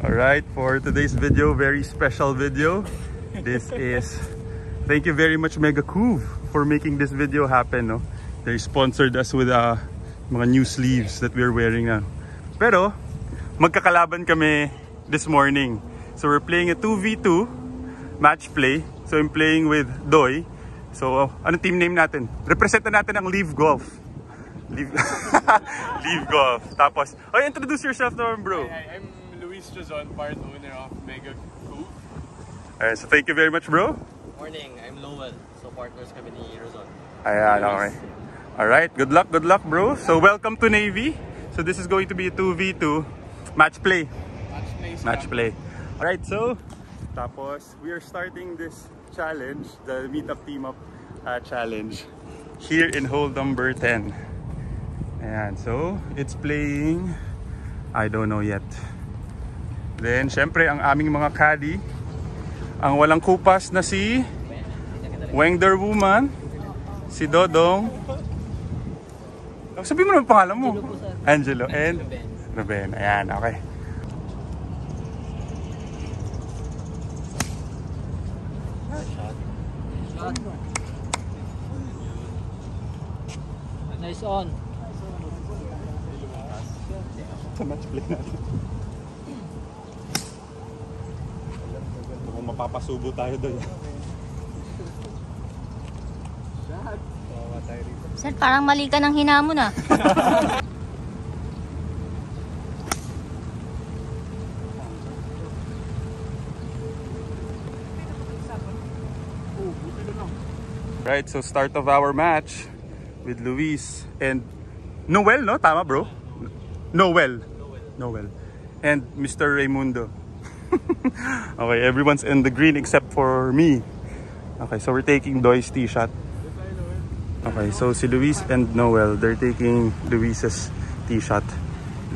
Alright, for today's video, very special video. This is, thank you very much Mega Couve for making this video happen. No? They sponsored us with mga new sleeves that we're wearing now. Pero, magkakalaban kami this morning. So we're playing a 2v2 match play. So I'm playing with Doy. So, anong team name natin? Representa natin ang Live Golf. Live Golf. Tapos, introduce yourself naman, bro. Hi, I'm Luis Jazon, part owner of Mega Couve. Alright, so thank you very much, bro. Morning, I'm Lowell. So partners kami ni Razon. Ayan, okay. Alright, good luck, bro. So welcome to Navy. So this is going to be a 2v2 match play. Match play. Alright, so tapos we are starting this challenge, the meetup team up challenge here in hole number 10. Ayan, so it's playing, I don't know yet. Then syempre ang aming mga caddy, ang walang kupas na si Wengder Woman, si Dodong. Sabihin mo naman pangalan mo. Angelo and Ruben. Ayan, okay. Nice on. Sa match play natin. Kung mapapasubo tayo doon. Sir, parang mali ka ng hinamon ah. Right, so start of our match with Luis and Noel, no? Tama, bro? Noel. And Mr. Raimundo. Okay, everyone's in the green except for me. Okay, so we're taking Doy's tee shot. Okay, so si Luis and Noel, they're taking Luis's tee shot.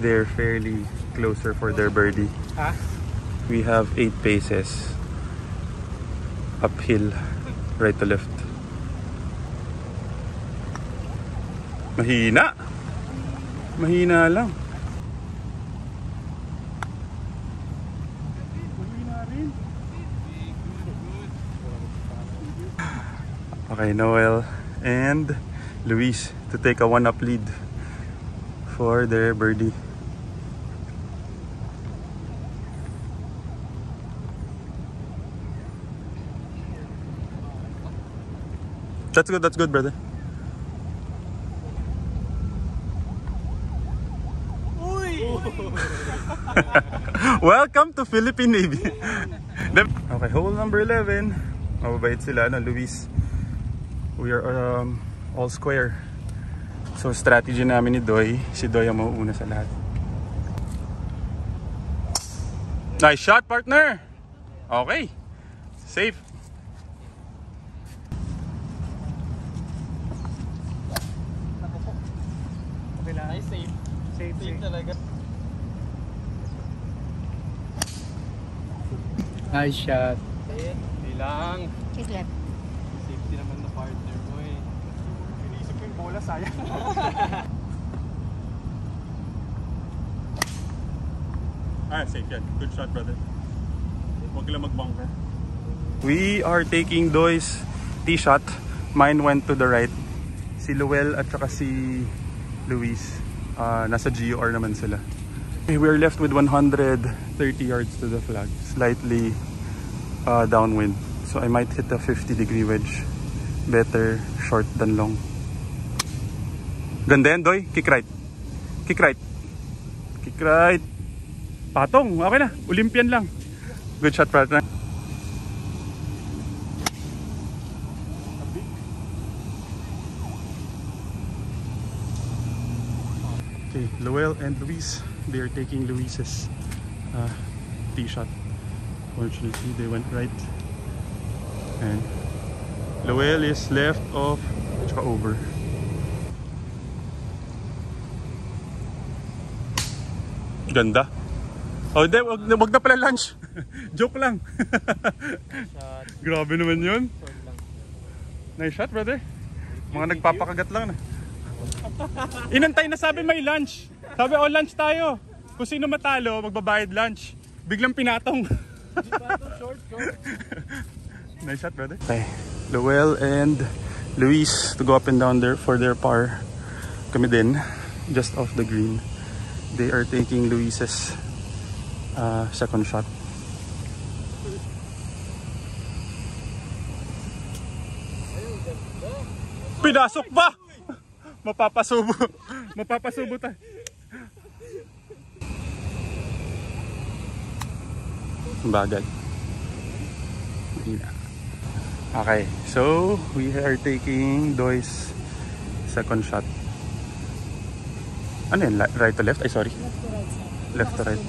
They're fairly closer for their birdie. We have 8 paces uphill, right to left. Mahina lang. Okay, Noel and Luis to take a 1-up lead for their birdie. That's good, brother. Welcome to Philippine Navy. Okay, hole number 11. Mababait sila, no, Luis. We are all square. So strategy namin ni Doy, si Doy ang mauuna sa lahat. Nice shot, partner. Okay. Safe. Okay lang. Nice, safe. Safe talaga. Nice shot. Hindi lang. Chiclet. Safety naman na partner mo eh. Inisip ko yung bola, sayang. Safe yan. Good shot, brother. Huwag lang mag-bunker. We are taking Doy's tee shot. Mine went to the right. Si Lowell at saka si Luis, nasa GUR naman sila. We are left with 130 yards to the flag. Slightly downwind. So I might hit a 50-degree wedge. Better short than long. Ganda yan, Doy. Kick right. Kick right. Kick right. Patong. Okay na. Olympian lang. Good shot, partner. Okay, Lowell and Luis. They are taking Luis's tee shot. Fortunately, they went right. And Lowell is left off, tsaka over. Ganda. Oh, hindi, wag na pala lunch. Joke lang. Grabe naman yun. Nice shot, brother. Mga nagpapakagat lang na. Inantay na, sabi may lunch. Sabi, lunch tayo. Kung sino matalo, magbabayad lunch. Biglang pinatong. Short, short. Nice shot, brother. Okay. Lowell and Luis to go up and down there for their par. Kami din, just off the green. They are taking Luis's second shot. Pinasok pa! Mapapasubo. Mapapasubo tayo. Bagay. Okay, so we are taking Doy's second shot. Ano yun? Right to left? Ay, sorry. Left to right.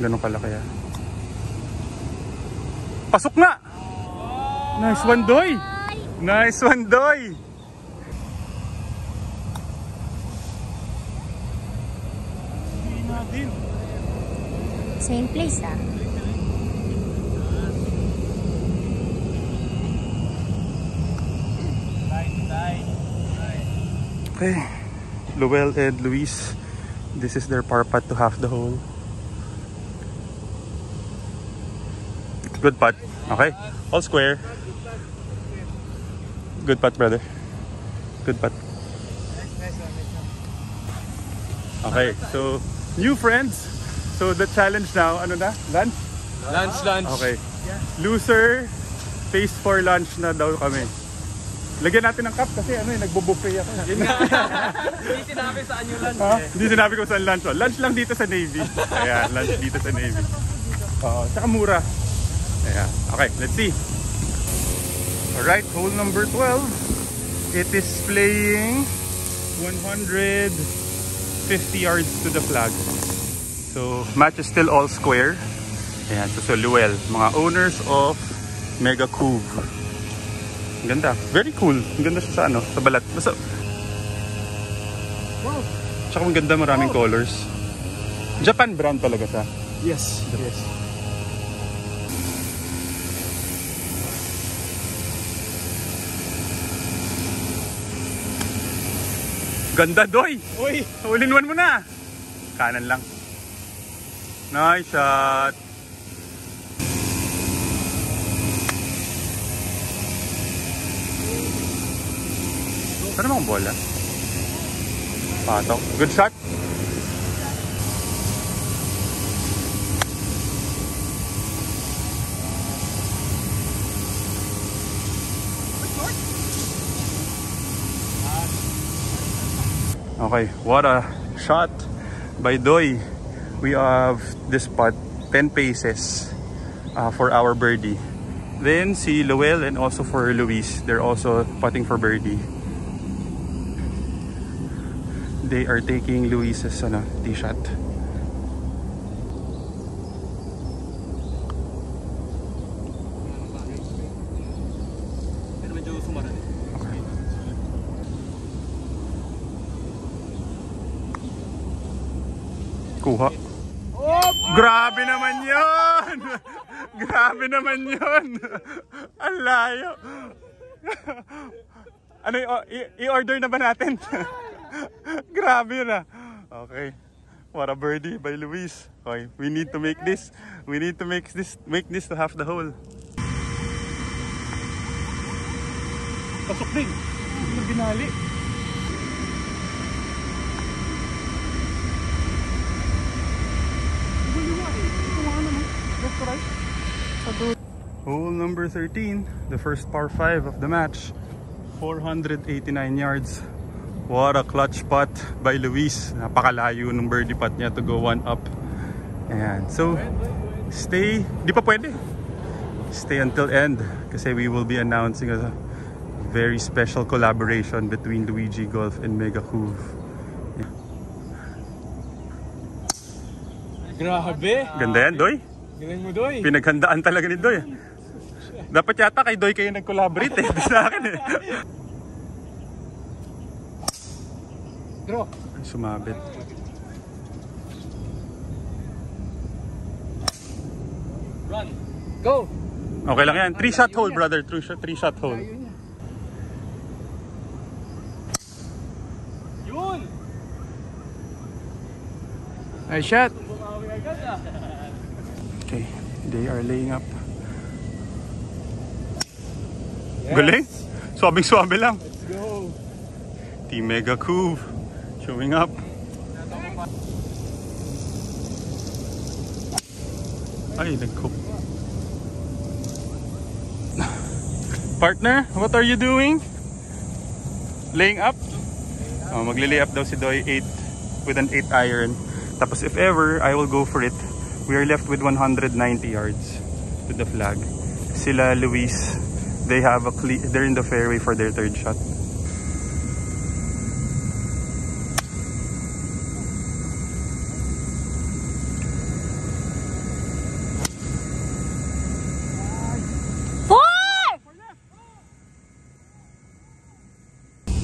Ganun pala kaya. Pasok nga! Nice one, Doy! Nice one, Doy! Same place, ah. Okay, Lowell and Luis, this is their par putt to half the hole. Good putt. Okay, all square. Good putt, brother. Good putt. Okay, so new friends. So the challenge now, ano na? Lunch? Lunch. Okay. Loser pays for lunch na daw kami. Lagyan natin ng cup kasi ano nagbo-buffet ako. Yun nga. Hindi sinabi saan yung lunch Hindi sinabi ko saan lunch. Lunch lang dito sa Navy. Ayan, lunch dito sa Navy. Tsaka mura. Ayan. Okay, let's see. Alright, hole number 12. It is playing 150 yards to the flag. So, match is still all square. Ayan, so Lowell, mga owners of Mega Couve. Ang ganda. Very cool. Ang ganda siya sa ano, sa balat. Basta... Wow. Tsaka ang ganda, maraming colors. Japan brand talaga siya. Yes. Ganda, Doy! Uy! All-in-one mo na! Kanan lang. Nice shot! Saan naman ang bola? Patok. Good shot! Okay, what a shot by Doy. We have this putt 10 paces for our birdie. Then si Lowell and also for Luis, they're also putting for birdie. They are taking Luis's tee shot. Kuha. Grabe naman yun! Grabe naman yun! Ang layo! Ano i-order na ba natin? Grabe yun ah. Okay. What a birdie by Luis. Okay, we need to make this. We need to make this to half the hole. Pasok din. Hindi na binali. Hole number 13, the first par 5 of the match. 489 yards. What a clutch putt by Luis. Napakalayo ng birdie putt niya to go one up. Ayan. So, stay. Di pa pwede. Stay until end kasi we will be announcing a very special collaboration between Luigi Golf and Mega Couve. Yeah. Grabe. Ganda yan, Doy. Galing mo, Doy. Pinaghandaan talaga ni Doy. Dapat yata kay Doy kayo nag-collaborate eh. Sa akin eh. Draw. Sumabit. Run. Go. Okay lang yan. 3-shot hole, brother. 3-shot hole. Yun. Nice shot. They are laying up. Yes. Galing! Swabing-swabe lang. Let's go. Team Mega Couve showing up. Ay, nag-cook. Partner, what are you doing? Laying up? Oh, magli-lay up daw si Doy 8 with an 8 iron. Tapos if ever I will go for it, we are left with 190 yards to the flag. Sila Luis, they have a they're in the fairway for their third shot.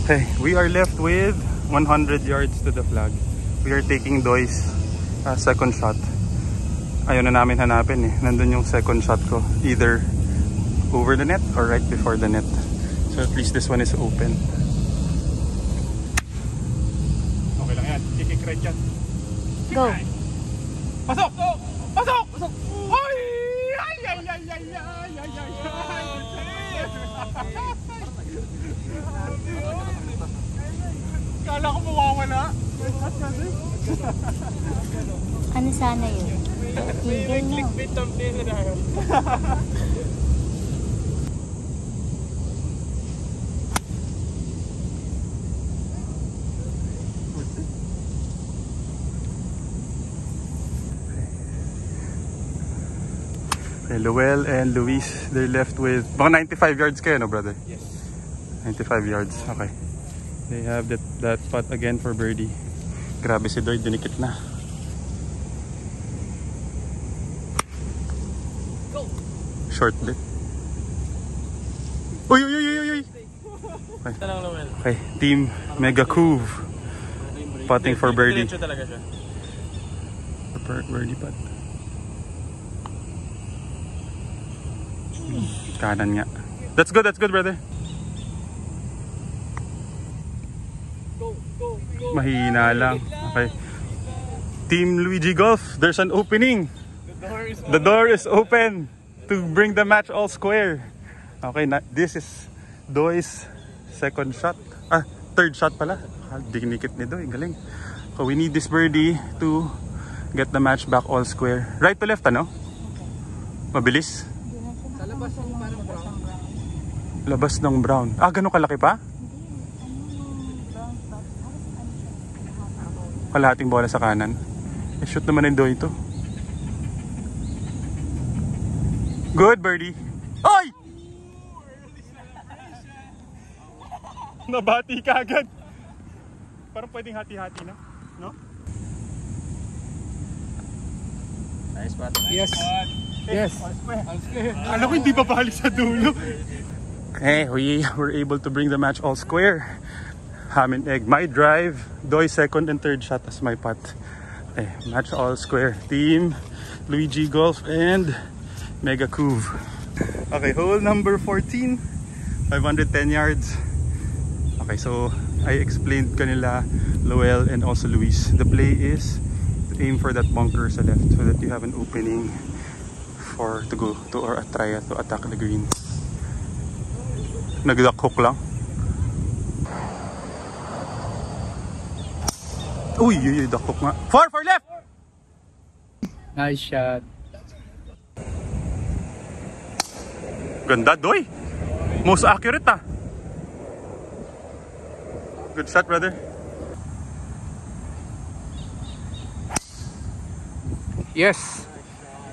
Okay, we are left with 100 yards to the flag. We are taking Doy's second shot. Ayaw na namin hanapin eh. Nandun yung second shot ko. Either over the net or right before the net. So at least this one is open. Okay lang yan. Kick right yan. Go. Pasok! Pasok! Pasok! Ay! Ay! Ay! Ay! Ay! Ay! Ay! Ay! Kala ko mawawala. Ano sana yun? Eagle na. Clickbait thumbnail na dahil. Okay, Lowell and Luis, they're left with mga 95 yards kayo, no brother? Yes. 95 yards, okay. They have that putt again for birdie. Grabe si Doy, dinikit na. Short bit. Uy, uy, uy, uy, uy. Okay. Okay, Team Mega Couve putting for birdie. Diretso talaga siya. Birdie putt. Kanan nga. That's good, brother. Mahina lang. Okay. Team Luigi Golf, there's an opening. The door is open to bring the match all square. Okay, this is Doy's second shot. Third shot pala. Dinikit ni Doy, galing. So we need this birdie to get the match back all square. Right to left, ano? Mabilis? Sa labas ng parang brown. Labas ng brown. Ganun kalaki pa? Kalahating bola sa kanan. Shoot naman ng Doy ito. Good birdie. Ay! Nabati ka agad. Parang pwedeng hati-hati na, no? Nice spot. Yes. Yes. Alam ko hindi pa balik sa dulo. Okay, we were able to bring the match all square. Ham and egg. My drive, Doy second and third shot as my putt. Okay, match all square. Team Luigi Golf and Mega Couve. Okay, hole number 14, 510 yards. Okay, so I explained kanila, Lowell and also Luis. The play is to aim for that bunker sa left so that you have an opening to go to or try to attack the green. Nag-duck hook lang. Uy, duck hook nga. For left! Nice shot. Ganda, Doy. Most accurate Good shot, brother. Yes.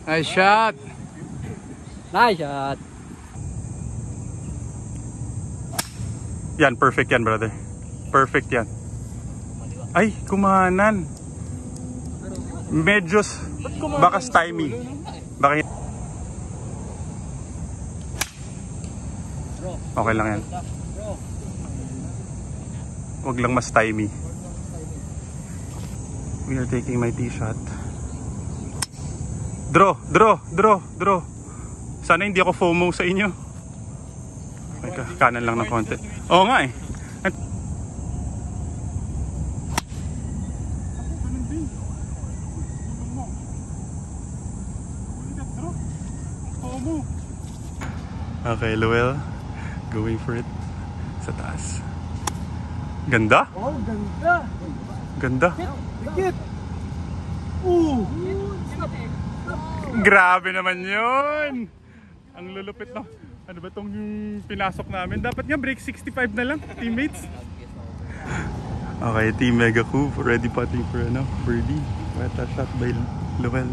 Nice shot. Nice shot. Yan, perfect yan, brother. Perfect yan. Ay, kumanan. Medyo baka stymie. Baka okay lang yan. Huwag lang mas stymie. We are taking my tee shot. Draw. Sana hindi ako FOMO sa inyo. Ay, kanan lang ng konti. Oo nga eh. Okay, Luel. Going for it. Sa taas. Ganda? Oh, ganda. Ganda. Dikit. Ooh. Grabe naman yun! Ang lulupit no. Ano ba itong pinasok namin? Dapat nga break 65 na lang, teammates. Okay, Team Mega Coupe ready putting for birdie. What a shot by Luel.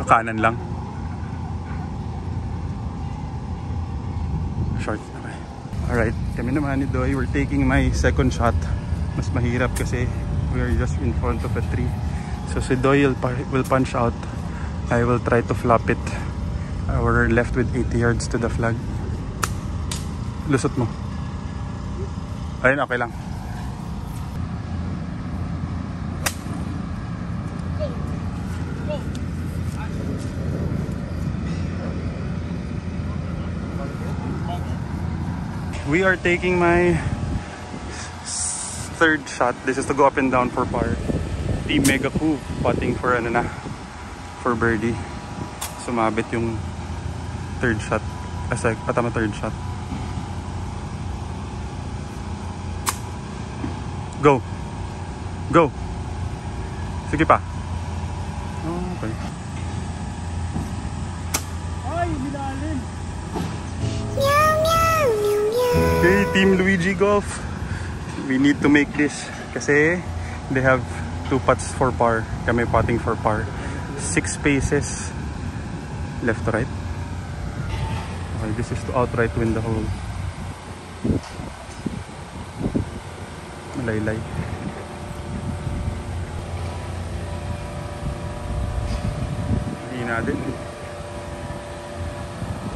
Kanan lang. Short. Okay. Alright, kami naman ni Doy. We're taking my second shot. Mas mahirap kasi we are just in front of a tree. So si Doy will punch out. I will try to flop it. We're left with 80 yards to the flag. Lusot mo. Ayun, okay lang. We are taking my third shot. This is to go up and down for par. Team Mega Coupe putting for for birdie. Sumabit yung third shot. Patama third shot. Go. Go. Sige pa. Okay. Ay, minalim. Okay, Team Luigi Golf. We need to make this kasi they have 2 putts for par. Kami putting for par. 6 spaces left to right. Okay, this is to outright win the hole. Malaylay. Hindi natin.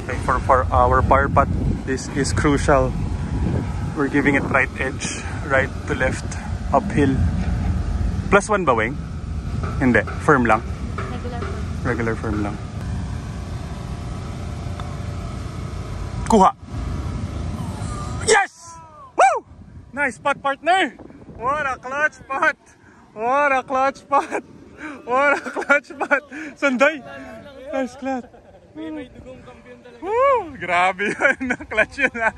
Okay, for our par putt, this is crucial. We're giving it right edge, right to left, uphill. +1 ba, Weng? Hindi, firm lang. Regular firm lang. Kuha! Yes! Woo! Nice putt, partner! What a clutch putt! What a clutch putt! What a clutch putt! Sanday! Nice clutch! May dugong kampiyon talaga. Woo! Grabe yun! Clutch yun ha!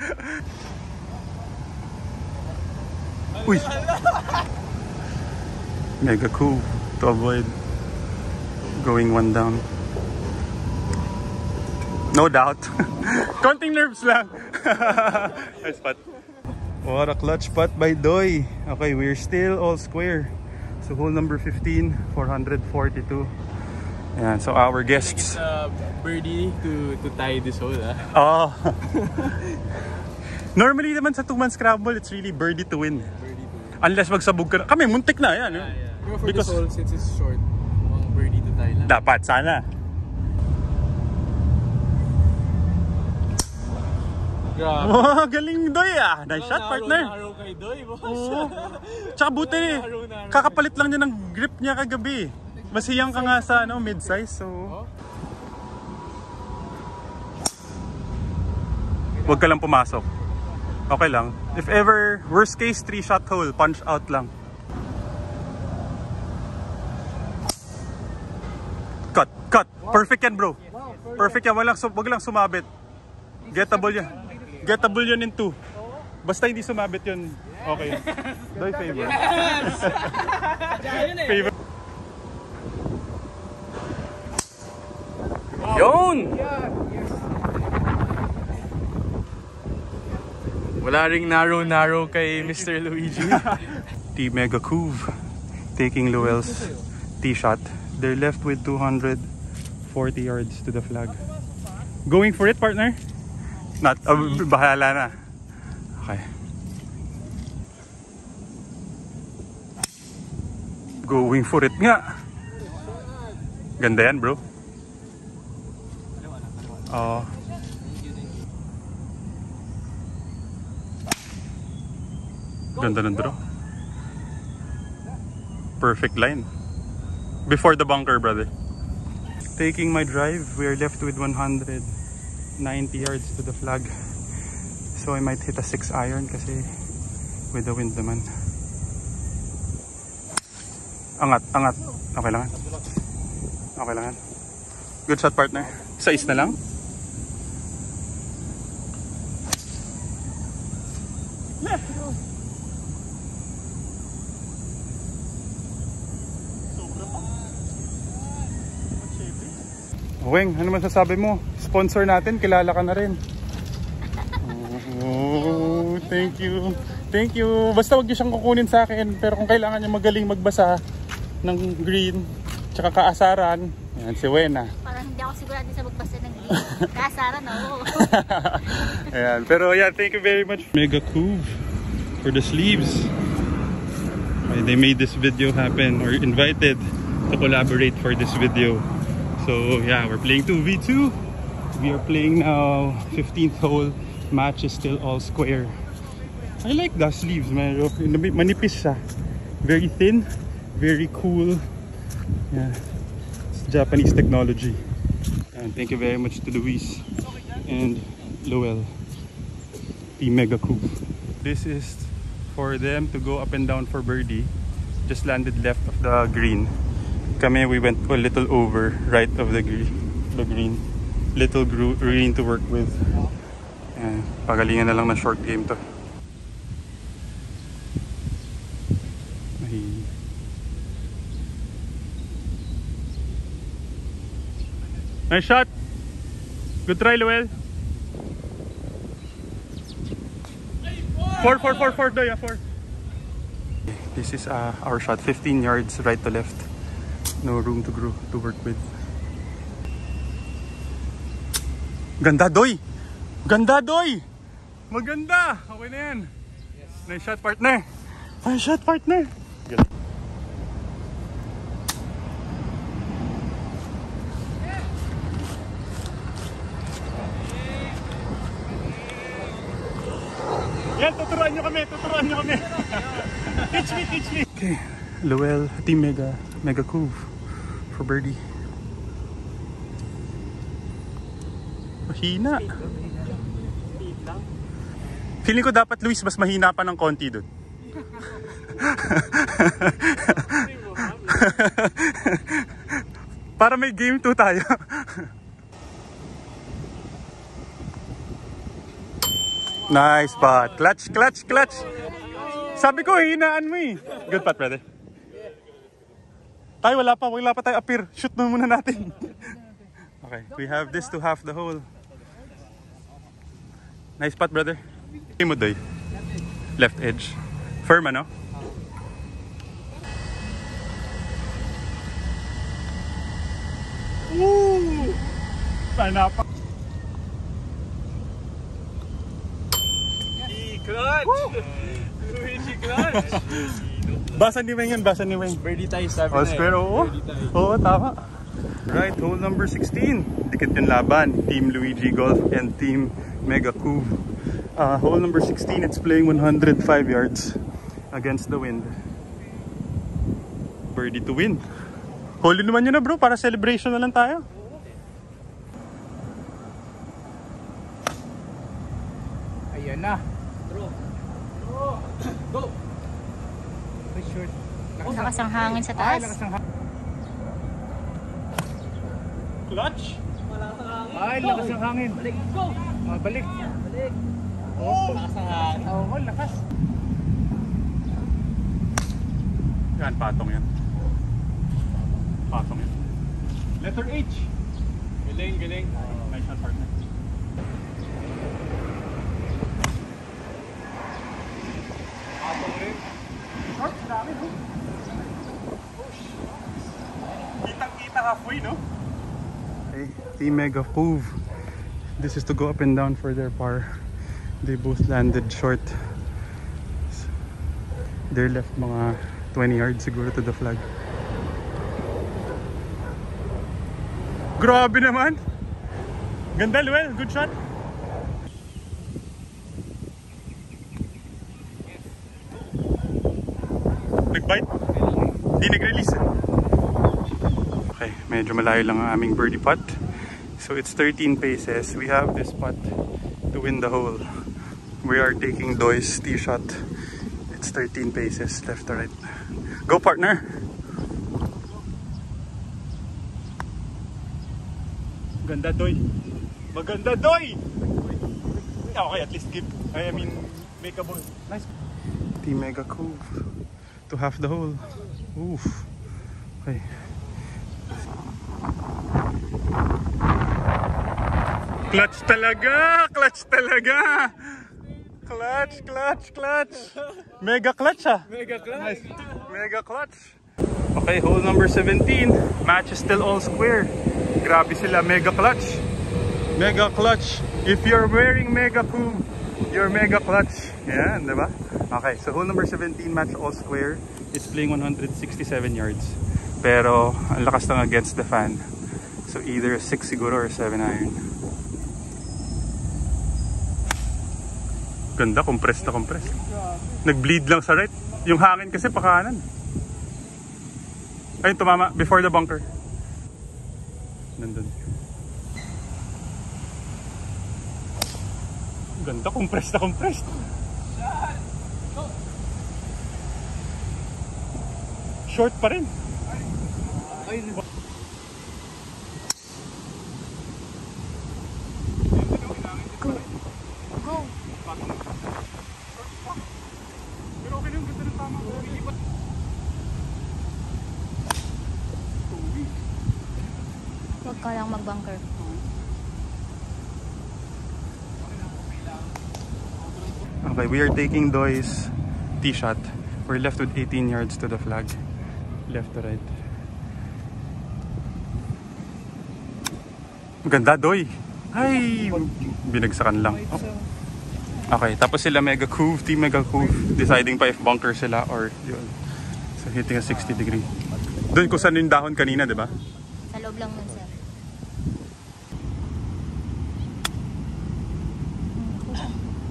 Uy! Mega cool to avoid going 1 down. No doubt. Konting nerves lang. Nice putt. What a clutch putt by Doy. Okay, we're still all square. So hole number 15, 442. Ayan, so our guests. Birdie to tie this hole, ah. Oh. Normally naman sa 2-man scramble, it's really birdie to win. Unless magsabog ka na. Kami, muntik na yan. Pero for this hole, since it's short, birdie to tie lang. Dapat, sana. Grabe. Oh, galing Doy ah. Nice shot, partner. Naro kay Doy, boss. Oo. Tsaka buti, kakapalit lang niya ng grip niya kagabi. Masiyang ka nga sa mid-size, so... Huwag ka lang pumasok. Okay lang. If ever, worst case, 3-shot hole, punch out lang. Cut, cut. Perfect yan, bro. Perfect yan. Wag lang sumabit. Gettable yan. Gettable yun in 2. Basta hindi sumabit yun. Okay. Doy favor. Favor. Yun! Wala ring narrow kay Mr. Luigi. Team Mega Coupe taking Luel's tee shot. They're left with 240 yards to the flag. Going for it, partner? Not, bahala na. Okay. Going for it nga. Ganda yan, bro. Ganda ng draw. Perfect line. Before the bunker, brother. Taking my drive, we are left with 190 yards to the flag. So I might hit a 6-iron kasi with the wind naman. Angat, angat. Okay lang yan. Okay lang yan. Good shot, partner. Sa is na lang. Left. Weng, ano masasabi mo? Sponsor natin, kilala ka na rin. Oh, thank you. Thank you. Basta wag niyo siyang kukunin sa akin. Pero kung kailangan niya magaling magbasa ng green, tsaka kaasaran, yan si Wena. Parang hindi ako sigurado sa magbasa ng green. Kaasaran ako. Ayan. Pero yeah, thank you very much. Mega Couve for the sleeves. Okay, they made this video happen or invited to collaborate for this video. So yeah, we're playing 2v2. We are playing now 15th hole. Match is still all square. I like the sleeves, man. Manipis siya. Very thin, very cool. Yeah, it's Japanese technology. And thank you very much to Luis and Lowell, Team Mega Couve. This is for them to go up and down for birdie. Just landed left of the green. Kami, we went a little over right of the green. Little green to work with. Ayan, pagalingan na lang na short game to. Nice shot. Good try, Lowell. 4 Doya, 4. This is our shot, 15 yards right to left. No room to work with. Ganda, Doy! Ganda, Doy! Maganda! Okay na yan. Yes. Nice shot, partner. Nice shot, partner. Good. Yan, tuturuan nyo kami. Teach me. Okay, Lowell, Team Mega Couve for birdie. Mahina. Feeling ko dapat, Luis, mas mahina pa ng konti dun. Para may game 2 tayo. Nice putt. Clutch. Sabi ko, hinaan mo eh. Good putt, brother. Tayo, wala pa tayo appear. Shoot na muna natin. Okay, we have this to half the hole. Nice putt, brother. Game mo, Doy. Left edge. Firm, ano? Woo! Sana pa. Clutch! Luigi clutch! Basa ni Weng. Birdie tayo, sabi Oh, na square, oo. Oo, tama. Right, hole number 16. Dikit yung laban. Team Luigi Golf and Team Mega Couve. Hole number 16, it's playing 105 yards against the wind. Birdie to win. Hole naman yun na, bro, para celebration na lang tayo. Ayan na. Go! Short. Lakas ang hangin sa taas. Clutch? Ay, lakas ang hangin. Balik. Go! Balik. Oh, lakas ang hangin. Oo, lakas. Yan, patong yan. Letter H. Galing. Nice shot, partner. Patong rin. Short, dami, no? Kitang-kita halfway, no? Okay, Team Mega Couve. This is to go up and down for their par. They both landed short. They're left mga 20 yards siguro to the flag. Grabe naman! Ganda, Luel. Good shot. Nag-bite? Hindi nag-release. Okay, medyo malayo lang ang aming birdie putt. So it's 13 paces. We have this putt to win the hole. We are taking Doy's tee shot. It's 13 paces left to right. Go, partner! Ganda, Doy. Maganda, Doy! Okay, at least give. I mean, make a ball. Nice. Team Mega Cove to half the hole. Oof. Okay. Clutch talaga! Clutch talaga! Clutch, clutch, clutch! Mega clutch ah! Mega clutch. Nice. Mega clutch! Okay, hole number 17. Match is still all square. Grabe sila, mega clutch. Mega clutch. If you're wearing Mega Cove, you're mega clutch. Yan, diba? Okay, so hole number 17, match all square. It's playing 167 yards. Pero, ang lakas lang against the fan. So either 6 siguro or 7 iron. Ganda, compressed na compressed. Nag-bleed lang sa right. Yung hangin kasi pa kanan. Ayun, tumama. Before the bunker. Nandun. Ganda, compressed na compressed. Short pa rin. Go. Pero okay lang, ganda ng tama. Huwag ka lang mag-bunker. Okay, we are taking Doy's tee shot. We're left with 18 yards to the flag. Left to right. Ganda, Doy! Ay! Binagsakan lang. Oh. Okay, tapos sila Mega Cove, Team Mega Cove, deciding pa if bunker sila or yun. So hitting a 60 degree. Doon kung saan yung dahon kanina, di ba? Sa loob lang nun, sir.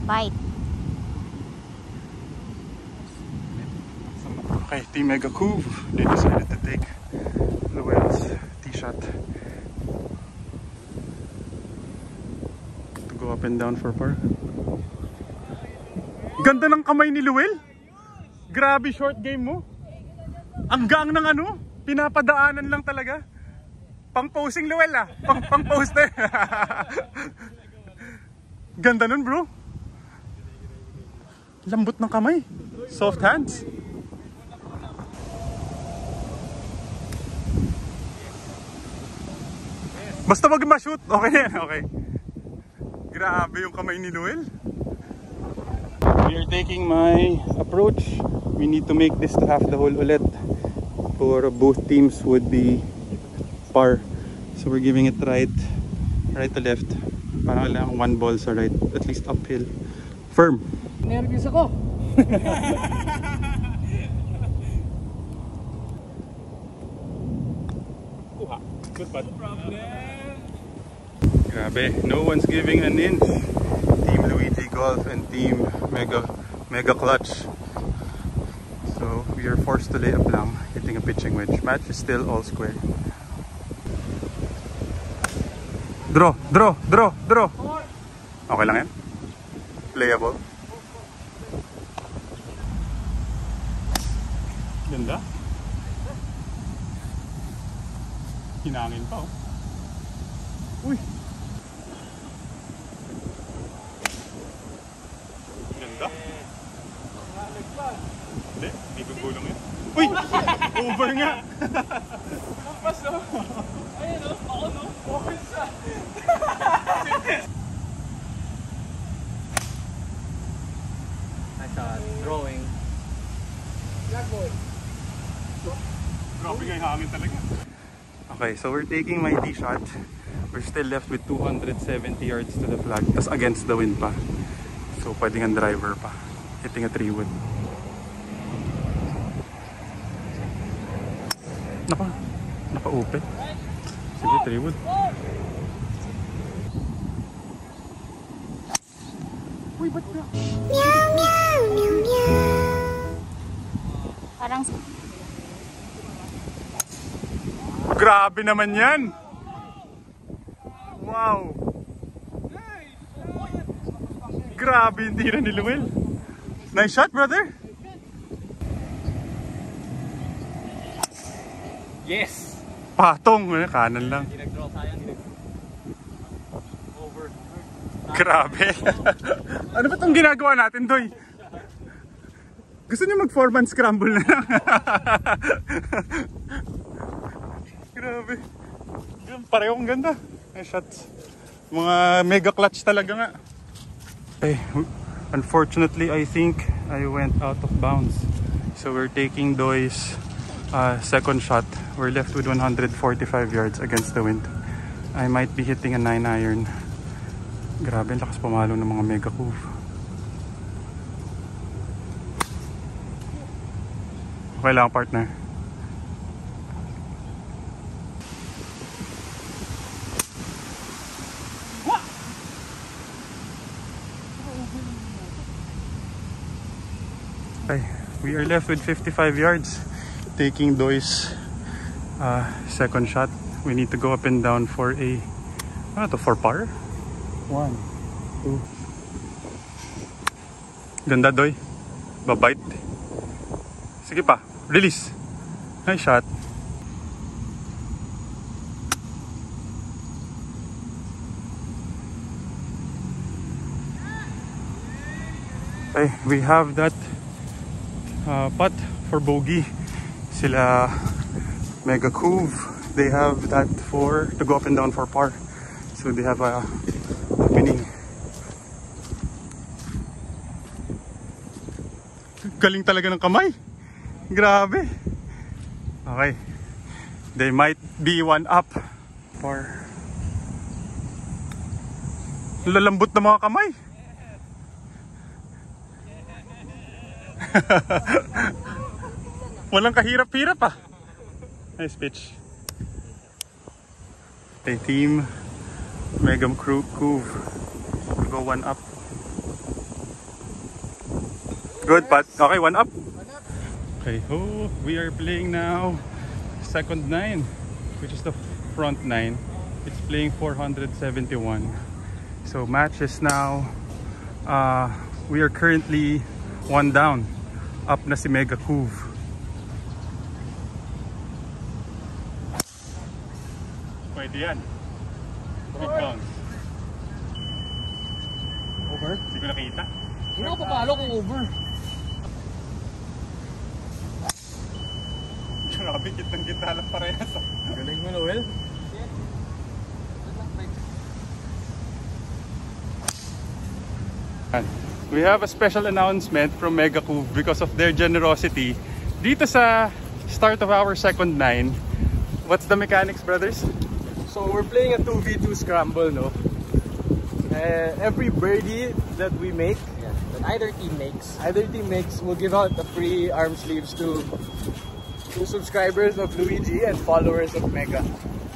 Bite. Okay, Team Mega Cove, they decided to take Llewell's tee shot to go up and down for par. Ganda ng kamay ni Llewell. Grabe short game mo. Ang gang ng ano, pinapadaanan lang talaga. Pang posing Llewell ah. Pang poster. Ganda nun, bro. Lambot ng kamay. Soft hands. Basta wag ma-shoot. Okay na yan. Okay. Grabe yung kamay ni Llewell. We are taking my approach. We need to make this to half the hole ulit. For both teams would be par. So we're giving it right to left. Parang lang one ball sa right. At least uphill. Firm. Nervous ako. Good putt. Grabe, no one's giving an inch. Team Luigi Golf and Team Mega Clutch. So we are forced to lay up lang, hitting a pitching wedge. Match is still all square. Draw. Okay lang yan? Playable. Ganda. Hinangin pa oh. Uy. Ganda. Hindi, hindi gugulong yun. Uy! Over nga! Kampas no? Ayun no? Ako no? Over siya! Nice shot. Drawing. Black boy. Grabe nga yung hangin talaga. Okay, so we're taking my tee shot. We're still left with 270 yards to the flag. Tas against the wind pa. So pwedeng ang driver pa. Hitting a 3-wood. Naka-open. Sige, 3-wood. Uy, ba't na? Meow, meow, meow, meow. Parang... Grabe naman yan! Wow! Grabe yung tira ni Llewell. Nice shot, brother! Yes! Patong! Kanan lang. Hindi nag-draw, sayang. Grabe. Ano ba itong ginagawa natin, Doy? Gusto niyo mag-4-man scramble na lang? Grabe. Parehong ganda. Ay, shots. Mga mega clutch talaga nga. Okay. Unfortunately, I think I went out of bounds. So we're taking Doy's second shot. We're left with 145 yards against the wind. I might be hitting a 9-iron. Grabe, lakas pumalo ng mga mega couve. Okay lang, partner. Okay, we are left with 55 yards. Taking Doy's second shot. We need to go up and down for a, ano to, for par? 1, 2. Ganda, Doy. Babite. Sige pa. Release. Nice shot. Okay, we have that putt for bogey. Sila mega couve. They have that for to go up and down for par. So they have a opening. Galing talaga ng kamay. Grabe. Okay. They might be one up for lalambot na mga kamay. Walang kahirap-hirap ah. Nice pitch. Okay, team Megam Couve. Go one up. Good putt. Okay, one up. Okay, oh, we are playing now second 9, which is the front 9. It's playing 471. So match is now, we are currently 1 down. Up na si Mega Couve. Pwede yan. Big bounce. Over? Hindi ko nakita. Hindi ako papalo kung over. Grabe, kitang-kita lang parehas. Galing mo, Noel. We have a special announcement from Mega Couve because of their generosity. Dito sa start of our second 9, what's the mechanics, brothers? So we're playing a 2v2 scramble, no? Every birdie that we make, That either team makes, we'll give out the free arm sleeves to subscribers of Luigi and followers of Mega.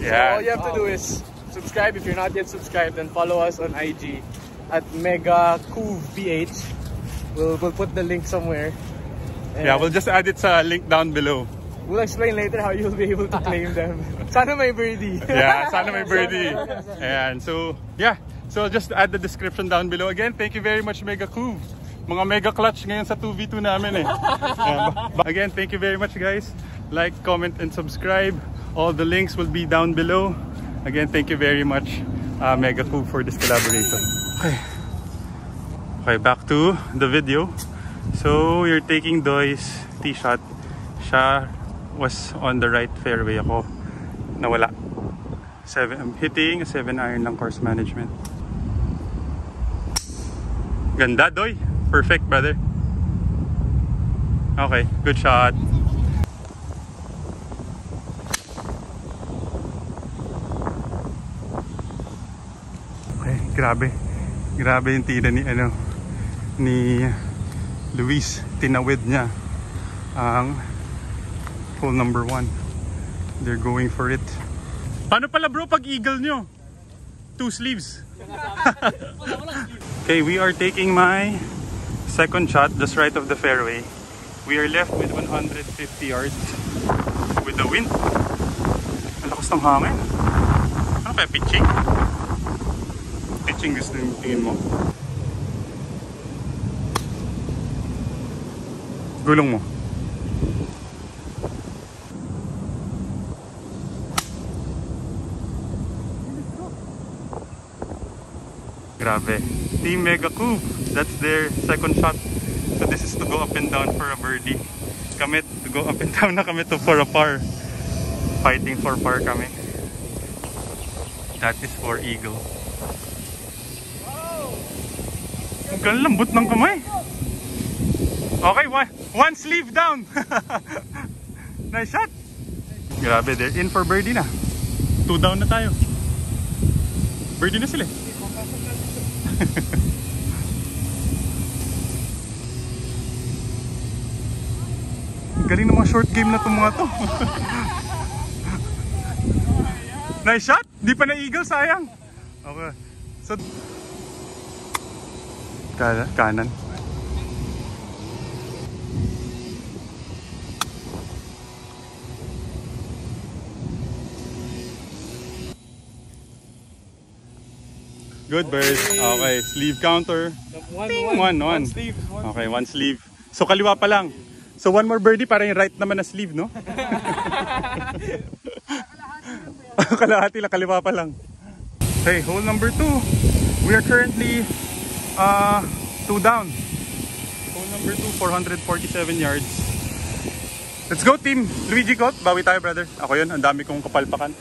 So all you have to do is subscribe if you're not yet subscribed, and follow us on IG at Mega Couve PH. We'll put the link somewhere. And Yeah, we'll just add it sa link down below. we'll explain later how you'll be able to claim them. Sana may birdie. Yeah, sana may birdie. And so, yeah. So just add the description down below. Again, thank you very much, Mega Couve. Mga mega clutch ngayon sa 2v2 namin eh. Again, thank you very much, guys. Like, comment, and subscribe. All the links will be down below. Again, thank you very much, Mega Couve, for this collaboration. Okay, back to the video. So, you're taking Doy's tee shot. Siya was on the right fairway, ako nawala. I'm hitting a 7-iron lang, course management. Ganda, Doy. Perfect, brother. Okay, good shot. Okay, grabe. Grabe yung tira ni Luis. Tinawid niya ang hole number 1. They're going for it. Paano pala, bro, pag eagle nyo? 2 sleeves. Okay, we are taking my second shot just right of the fairway. We are left with 150 yards with the wind. Ang lakas ng hangin. Ano kaya, pitching? Pitching gusto yung tingin mo? Gulong mo. Grabe. Team Mega Cove. That's their second shot. So this is to go up and down for a birdie. Kami to go up and down na kami to for a par. Fighting for par kami. That is for eagle. Ang lambot ng kamay. Okay, one sleeve down. Nice shot. Grabe, they're in for birdie na. 2 down na tayo. Birdie na sila. Galing ng mga short game na itong mga to. Nice shot. Di pa na eagle, sayang. Okay. So kanan. Good bird. Okay, sleeve counter. One sleeve. Okay, one sleeve. So kaliwa pa lang. So one more birdie para yung right naman na sleeve, no? Kalahati lang, kaliwa pa lang. Okay, hole number 2. We are currently 2 down. Hole number 2, 447 yards. Let's go team Luigi Coat. Bawi tayo brother. Ako yun, ang dami kong kapalpakan.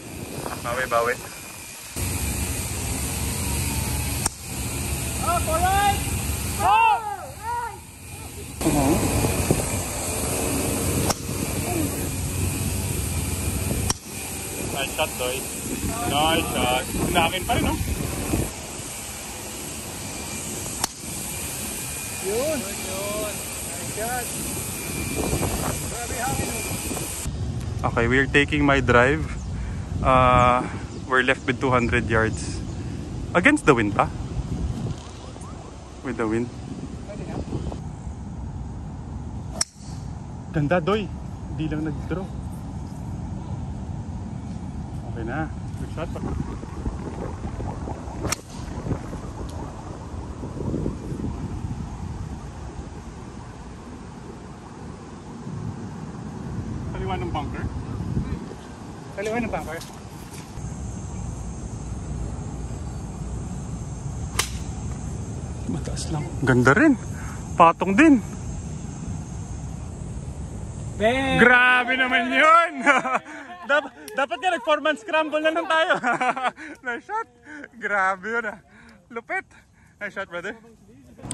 Bawi. Alright! Nice shot, Doy. Nice shot. Nakin pa rin, no? Yun. Nice shot. Okay, we're taking my drive. We're left with 200 yards. Against the wind pa? With the wind. Ganda, Doy. Hindi lang nag-draw. Okay na. Good shot pa. Kaliwa ng bunker? Kaliwa ng bunker? Mataas lang. Ganda rin. Patong din. Man. Grabe naman yun! Dapat nga nag-4-man scramble na lang tayo. Nice shot. Grabe yun ah. Lupit. Nice shot brother.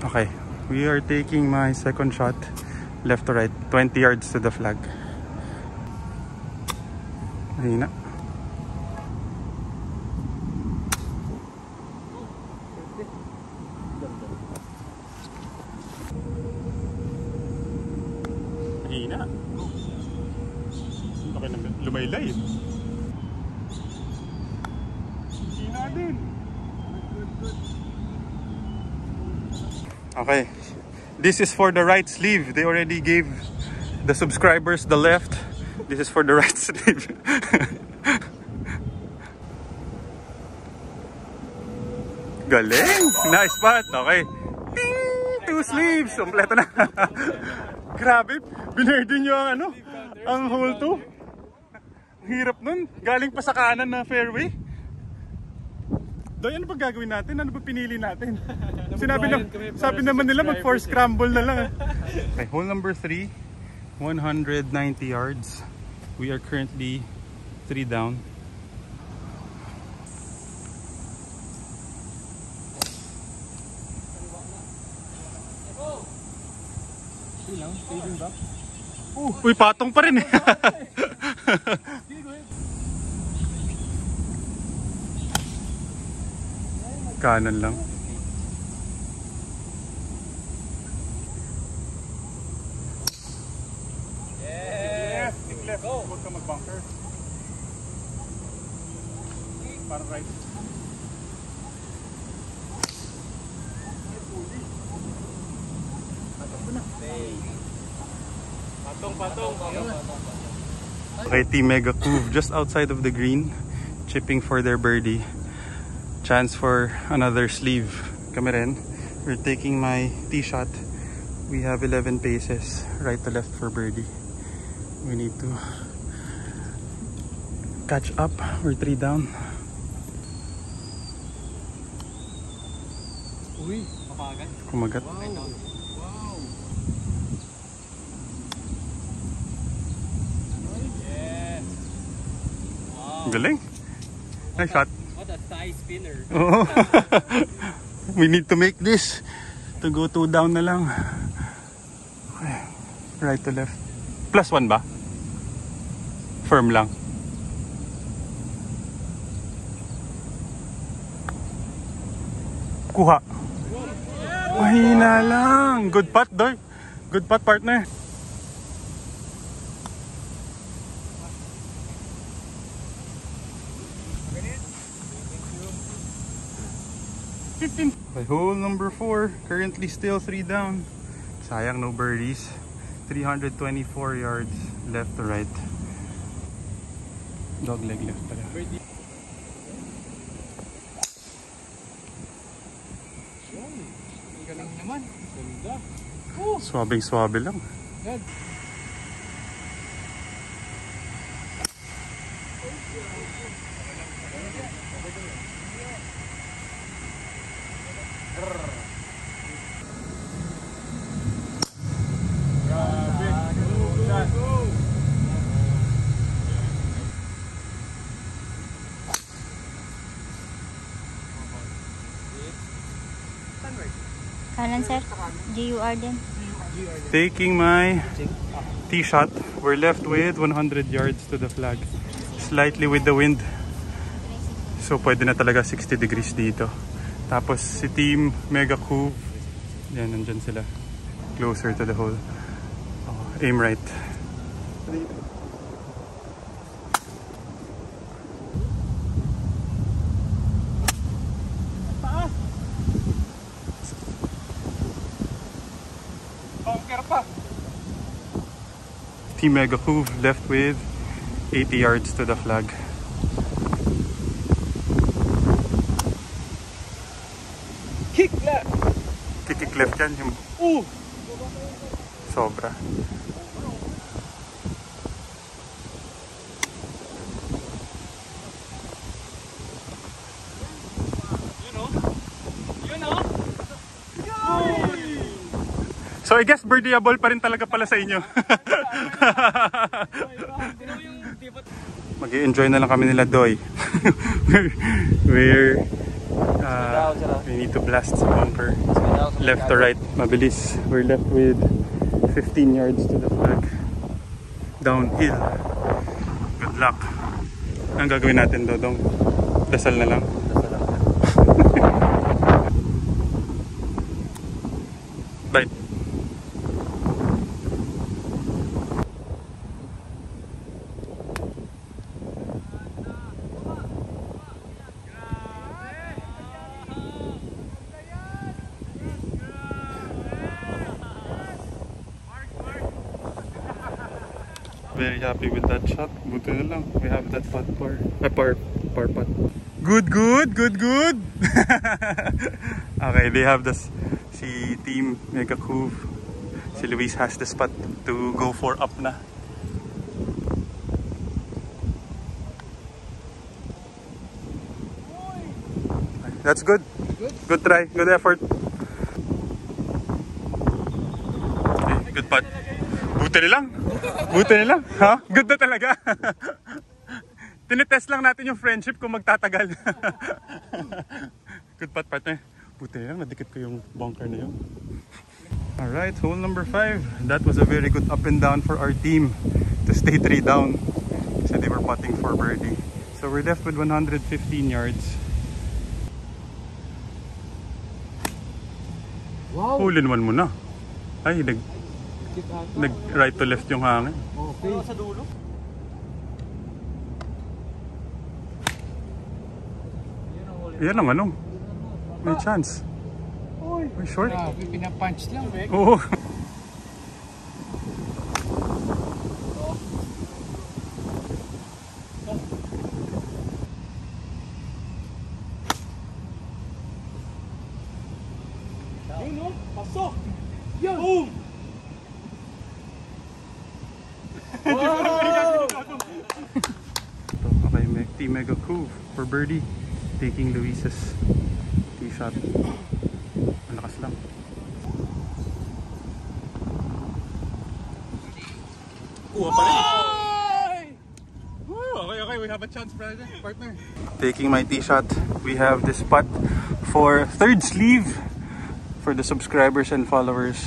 Okay. We are taking my second shot. Left to right. 20 yards to the flag. Mahina. Mahina. Okay na lumaylay. Mahina din. Okay. This is for the right sleeve. They already gave the subscribers the left. This is for the right sleeve. Galing! Nice spot. Okay. Ting! 2 sleeves. Kompleto na. Grabe. Binerde nyo ang ano? Ang hole 2. Hirap nun. Galing pa sa kanan na fairway. Doy, ano ba gagawin natin? Ano ba pinili natin? Sabi naman nila mag-force scramble na lang. Okay, hole number 3. 190 yards. We are currently 3 down. Uy, patong pa rin eh. Kanan lang. Yes! Stick left. Huwag ka mag-bunker. Para right. Patong. Okay, Team Mega Cove just outside of the green, chipping for their birdie. Chance for another sleeve. Kami rin. We're taking my tee shot. We have 11 paces, right to left for birdie. We need to catch up. We're 3 down. Uy, kapagan. Kumagat. Wow. Yes. Wow. Galing. Nice shot. What a thigh spinner. Oh. We need to make this to go 2 down na lang. Okay. Right to left. +1 ba? Firm lang. Kuha. Mahina lang. Good putt, Doy. Good putt, partner. By hole number 4, currently still 3 down. Sayang, no birdies. 324 yards left to right. Dog leg left pala. Galing naman. Ganda. Swabing-swabe lang. Good. Kanan, sir. GUR din. Taking my tee shot. We're left with 100 yards to the flag. Slightly with the wind. So pwede na talaga 60 degrees dito. Tapos si Team Mega Coupe. Yan, nandyan sila. Closer to the hole. Oh, aim right. Team Mega Coupe left with 80 yards to the flag. Kick left. Kick left yan. Yung sobra. So I guess birdieable pa rin talaga pala sa inyo. Mag-i-enjoy na lang kami nila, Doy. We need to blast sa bunker. Left to right, mabilis. We're left with 15 yards to the flag. Downhill. Good luck. Ang gagawin natin, Dodong? Dasal na lang. Bye. Very happy with that shot. Buti na lang. We have that par putt. Good. Okay, they have this. Si Team Mega Coupe. Si Luis has the spot to go for up na. That's good. Good try. Good effort. Okay, good putt. Buti na lang. Ha? Good na talaga. Tinitest lang natin yung friendship kung magtatagal. Good putt, partner. Buti na lang, nadikit ko yung bunker na yun. Alright, hole number 5. That was a very good up and down for our team to stay 3 down. So they were putting for birdie. So we're left with 115 yards. Wow. Hole in one mo na. Ay, nag right to left yung hangin. Okay. Sa dulo. Yan ang ano. May chance. May short. Pinapunch lang. Oo. Yun o. Pasok. Yun. Boom. Okay, Team Mega Coupe for birdie, taking Luis's tee shot. we have a chance, brother, partner. Taking my tee shot. We have this putt for third sleeve for the subscribers and followers.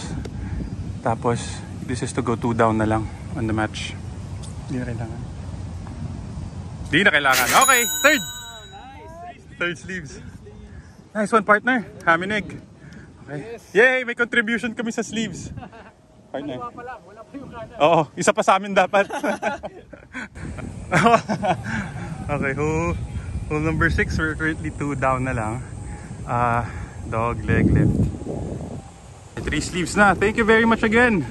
Tapos, this is to go 2 down na lang on the match. Hindi na kailangan. Hindi na kailangan. Okay, third. Third sleeves. Nice one, partner. Haminig. Okay. Yay! May contribution kami sa sleeves. Partner. Wala pa yung kanan. Oo, isa pa sa amin dapat. Okay, hole number 6. We're currently 2 down na lang. Dog leg lift. 3 sleeves na. Thank you very much again.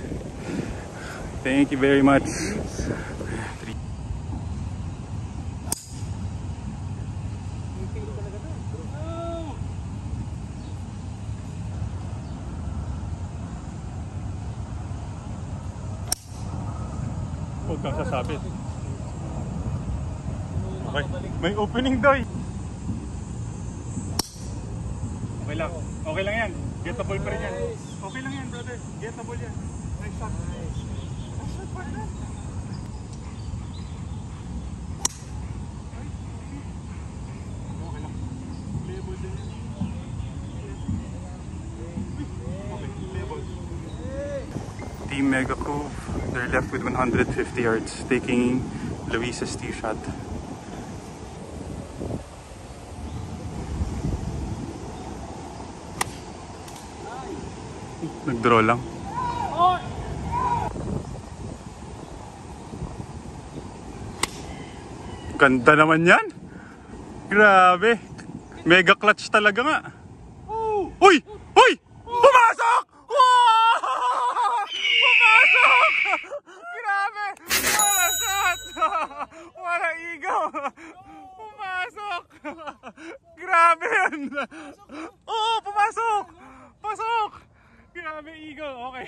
Thank you very much. Huwag kang sasabit. Okay, may opening doy. Okay lang. Okay lang yan. Gettable pa rin yan. Okay lang yan, brother. Gettable yan. Nice shot. Nice shot, partner. Okay lang. Playable din yan. Okay, playable. Team Mega Cove. They're left with 150 yards, taking Luis's tee shot. Nag-draw lang. Ganda naman yan. Grabe. Mega clutch talaga nga. Uy! Uy! Pumasok! Wow! Pumasok! Grabe! Wala shot! Wala igaw! Pumasok! Grabe yan! Oh! Pumasok! Pasok! Grabe, Eagle. Okay.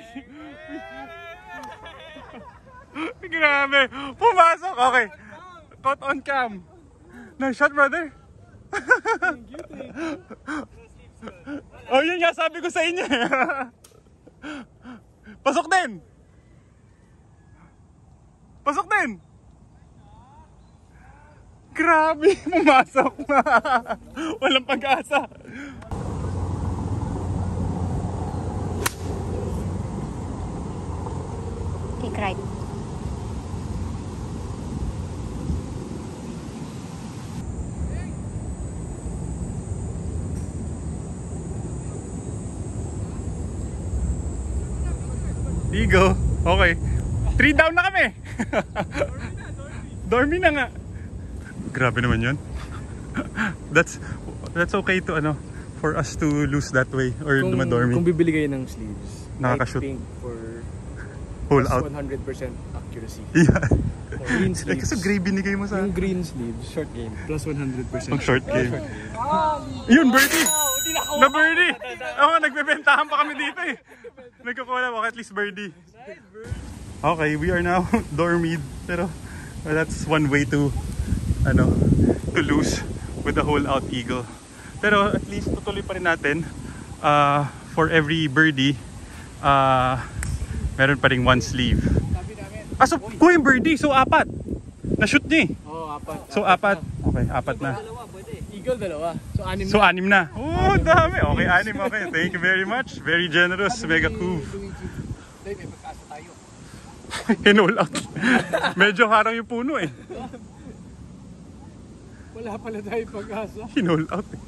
Grabe. Pumasok. Okay. Caught on cam. Nice shot, brother. Oh, yun nga. Sabi ko sa inyo. Pasok din. Pasok din. Grabe. Pumasok. Walang pag-asa. Kick right. Eagle. Okay. 3 down na kami. Dormi na nga. Grabe naman yun. That's okay to for us to lose that way or dumadormi. Kung bibili kayo ng sleeves, nakaka-shoot. I think for Whole out. 100% accuracy. Yeah. Green sleeves. Kasi gray binigay mo sa... Yung green sleeves, short game, plus 100%. Ang short game. Yun, birdie! Na birdie! Oo, nagbebentahan pa kami dito eh. Nagkukuha ako, at least birdie. Okay, we are now dormied. Pero that's one way to lose with the whole out eagle. Pero at least tutuloy pa rin natin. For every birdie, meron pa rin 1 sleeve. So kuha yung birdie, so 4. Na-shoot niya eh. Oo, 4. So 4. Okay, 4 na. Eagle, 2. So So 6 6 na. Oh, dami. Okay, 6. Okay, thank you very much. Very generous, Mega Cove. May pagkasa tayo. Hinol out. Medyo harang yung puno eh. Wala pala tayo pag-asa. Hinol out eh.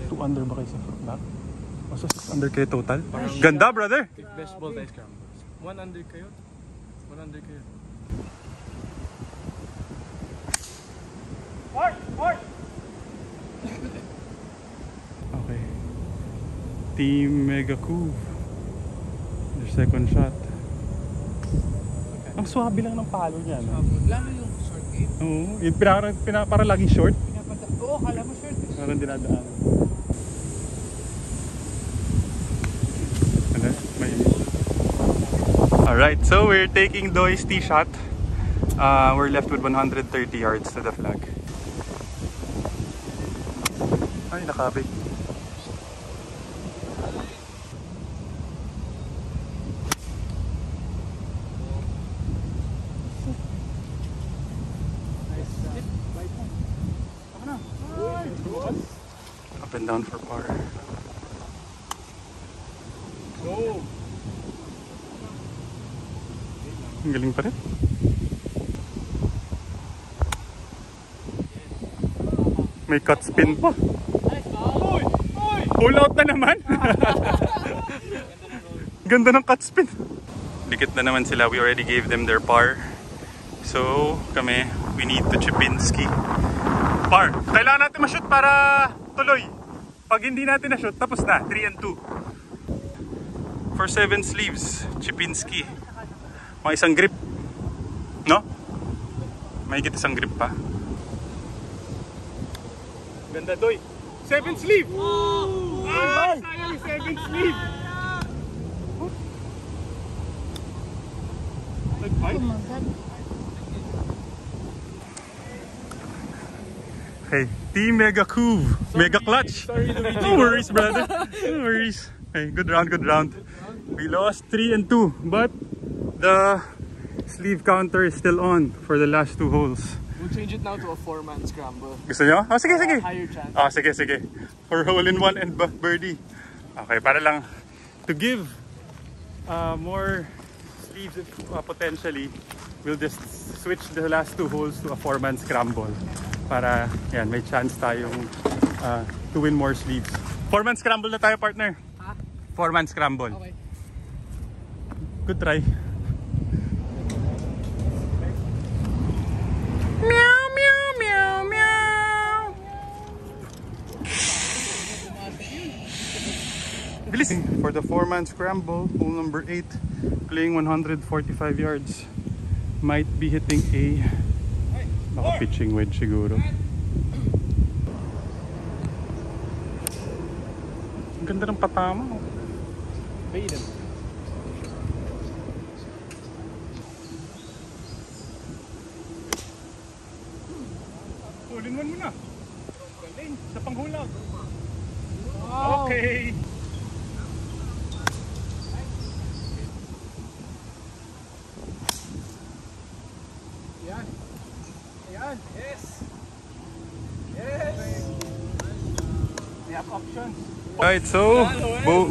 Two under ba kayo sa back? O so 6 under kayo total? Ganda, brother! Best ball tayo scrambles. 1 under kayo? 1 under kayo. Okay. Team Mega Cove. Their second shot. Ang swabe lang ng palo niya, no? Lalo yung short game. Oo, yung para laging short. Oo, kala mo short. Parang dinadaan. Alright, so we're taking Doy's tee shot. We're left with 130 yards to the flag. Ay, nakabig. Up and down for par. Go! Ang galing pa rin. May cut spin pa. Pull out na naman. Ganda ng cut spin. Dikit na naman sila. We already gave them their par. So, kami, we need to chip in ski. Par. Kailangan natin ma-shoot para tuloy. Pag hindi natin na-shoot, tapos na. 3 and 2. For 7 sleeves, chip in ski. Mga isang grip. No? Mahigit isang grip pa. Ganda, Doy. 7 sleeve! Ah! Sayang 7 sleeve! Oh my God. Okay, Team Mega Couve. Mega Clutch. Sorry, Luigi. No worries, brother. No worries. Hey, good round, good round. We lost 3 and 2, but the sleeve counter is still on for the last 2 holes. We'll change it now to a 4-man scramble. Gusto nyo? Oh, sige, sige. Higher chance. Oh, sige, sige. For hole in one and birdie. Okay, para lang to give more sleeves potentially, we'll just switch the last 2 holes to a 4-man scramble. Para, yan, may chance tayong to win more sleeves. 4-man scramble na tayo, partner. Ha? 4-man scramble. Okay. Good try. For the 4-man scramble, hole number 8, playing 145 yards. Might be hitting a pitching wedge siguro. Ang ganda ng patama. Baden. Hole in one muna. Galing, sa panghulag. Wow. Okay. Ayan. Ayan. Yes. Yes. We have options. Alright, so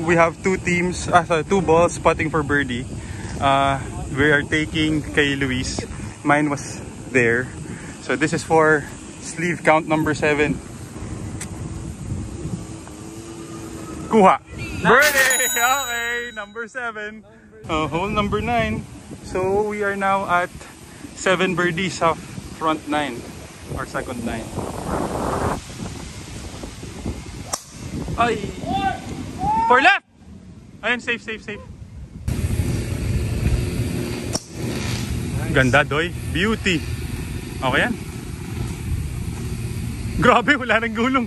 we have 2 teams, 2 balls putting for birdie. We are taking kay Luis. Mine was there. So this is for sleeve count number 7. Kuha. Birdie! Okay, number 7. Hole number 9. So we are now at 7 birdies of front 9 or second 9. Ay! For left! Ayun, safe, safe, safe. Ganda, Doy. Beauty. Okay yan. Grabe, wala nang gulong.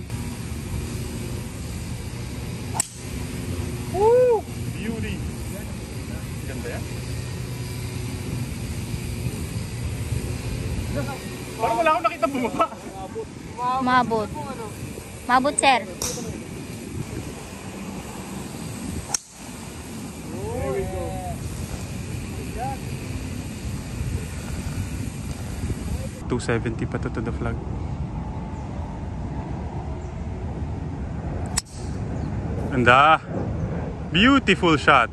Woo! Beauty. Ganda yan. Parang wala akong nakita bumaba. Mabot. Mabot, sir. There we go. 270 pa to the flag. Ganda. Beautiful shot.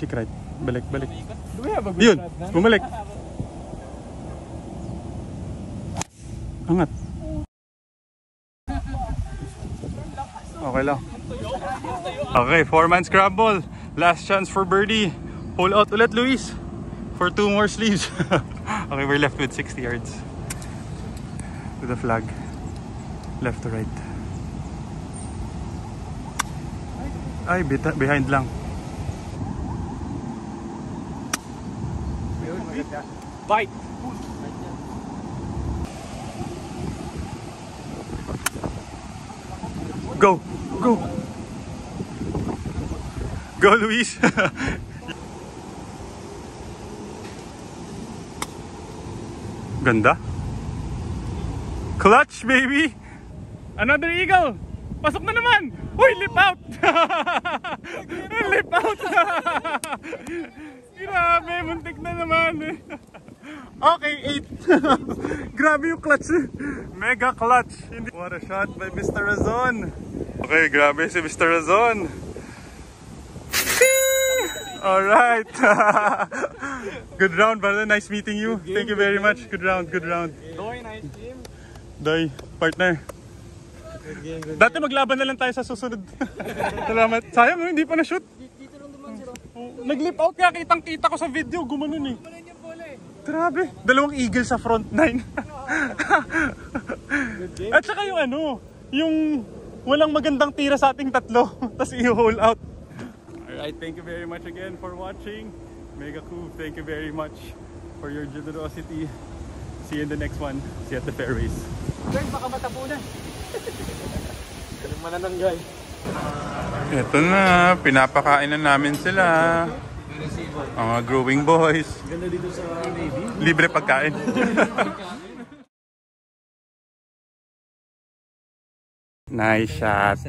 Kick right. Balik, balik. Do we have a good Yun, shot na? bumalik. Angat. Okay lang. Okay, 4-man scramble. Last chance for birdie. Pull out ulit, Luis. For 2 more sleeves. Okay, we're left with 60 yards. To the flag. Left to right. Ay, behind lang. Bite. Go! Go! Go, Luis! Ganda! Clutch, baby! Another eagle! Pasok na naman! Uy, lip out! Lip out! Grabe, muntik na naman eh. Okay, 8. Grabe yung clutch. Mega clutch. What a shot by Mr. Razon. Okay, grabe si Mr. Razon. Alright. Good round, brother. Nice meeting you. Thank you very much. Good round, good round. Doy, nice game. Doy, partner. Dati maglaban na lang tayo sa susunod. Salamat. Sayang, hindi pa na-shoot. Dito lang naman sila. Nag-lip out kaya kitang-kita ko sa video. Gumanon eh. Grabe. 2 eagle sa front 9. At saka yung ano, yung walang magandang tira sa ating tatlo. Tapos i-hole out. Alright, thank you very much again for watching. Mega cool. Thank you very much for your generosity. See you in the next one. See you at the fairways. Guys, baka matapunan. Manananggal. Ito na, pinapakain na namin sila. Mga growing boys. Ganda dito sa Navy. Libre pagkain. Nice shot.